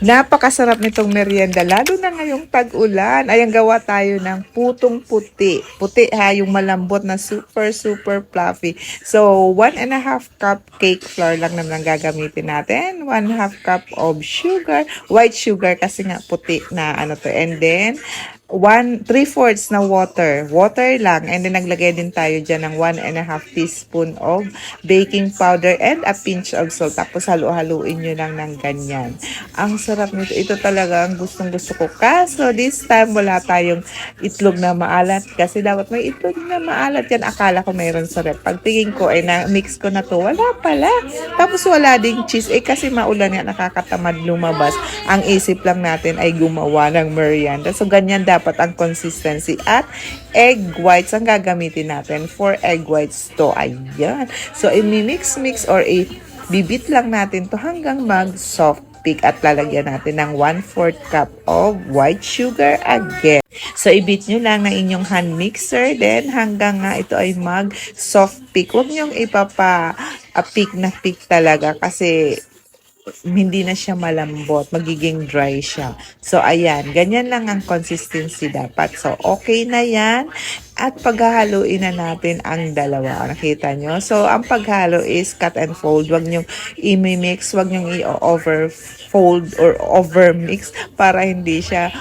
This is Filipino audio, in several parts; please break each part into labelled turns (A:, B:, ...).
A: Napakasarap nitong merienda, lalo na ngayong tag-ulan. Ayan, gawa tayo ng putong puti. Puti ha, yung malambot na super, super fluffy. So, 1.5 cup cake flour lang naman ang gagamitin natin. 1/2 cup of sugar, white sugar kasi nga puti na ano to. And then, 3/4 na water. Water lang. And then, naglagay din tayo dyan ng 1.5 teaspoon of baking powder and a pinch of salt. Tapos, halu-haluin nyo lang ng ganyan. Ang sarap nito. Ito talaga ang gustong-gusto ko. Kaso, this time, wala tayong itlog na maalat. Kasi dapat may itlog na maalat yan. Akala ko mayroon sa rep. Pagtingin ko, ay na-mix ko na to. Wala pala. Tapos, wala ding cheese. Kasi maulan yan, nakakatamad lumabas. Ang isip lang natin ay gumawa ng merienda. So, ganyan dapat ang consistency. At egg whites ang gagamitin natin. 4 egg whites to. Ayan. So, i-mix-mix or bibit lang natin to hanggang mag-soft peak at lalagyan natin ng 1/4 cup of white sugar again. So, i-beat nyo lang ng inyong hand mixer then hanggang nga ito ay mag-soft peak. Huwag nyong ipapa-peak na peak talaga kasi hindi na siya malambot, magiging dry siya. So, ayan, ganyan lang ang consistency dapat. So, okay na yan. At paghahaluin na natin ang dalawa. Nakita nyo? So, ang paghalo is cut and fold. Huwag nyong i-mix, huwag nyong i-overfold or overmix para hindi siya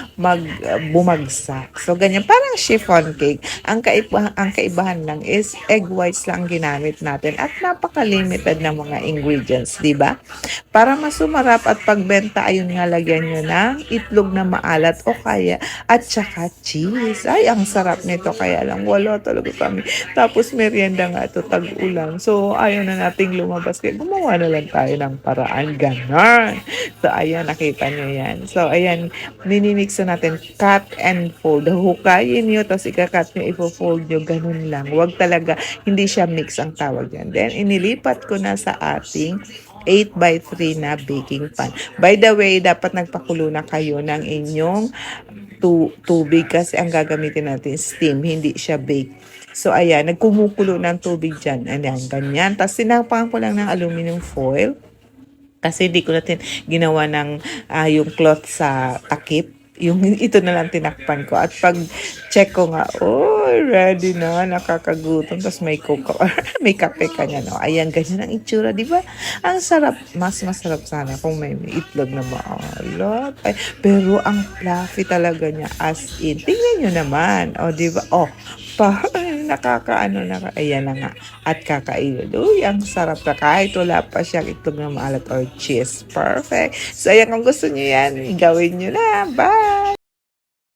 A: bumagsak. So, ganyan. Parang chiffon cake. Ang kaibahan lang is egg whites lang ginamit natin at napaka-limited ng mga ingredients, di ba? Para mas sumarap at pagbenta, ayun nga, lagyan nyo ng itlog na maalat o kaya at saka cheese. Ay, ang sarap nito. Kaya lang, wala talaga kami. Tapos, merienda nga ito, tag-ulan. So, ayaw na nating lumabas. Kaya gumawa na lang tayo ng paraan. Ganon. So, ayan, nakita nyo yan. So, ayan, minimix na natin. Cut and fold. Hukayin nyo, tapos ikakat nyo, ipo-fold nyo. Ganun lang. Huwag talaga, hindi siya mix ang tawag yan. Then, inilipat ko na sa ating 8x3 na baking pan. By the way, dapat nagpakulo na kayo ng inyong tubig kasi ang gagamitin natin steam, hindi siya bake. So, ayan, nagkumukulo ng tubig dyan. Ayan, ganyan. Tapos, sinapakan ko lang ng aluminum foil kasi hindi ko natin ginawa ng yung cloth sa takip. Yung ito na lang tinakpan ko. At pag check ko nga, oh, ready na, nakakagutom. Tapos may coco, may kape ka niya, no? Ayan, ganyan ang itsura, di ba? Ang sarap, mas masarap sana kung may itlog na maalat. Ay, pero ang fluffy talaga niya, as in. Tingnan nyo naman, o, di ba? Oh, nakakaano na, ayan na nga. At kakainin. Uy, ang sarap na kahit wala pa siyang itlog na maalat or cheese. Perfect. So, ayan, kung gusto niyo yan, gawin niyo na. Bye!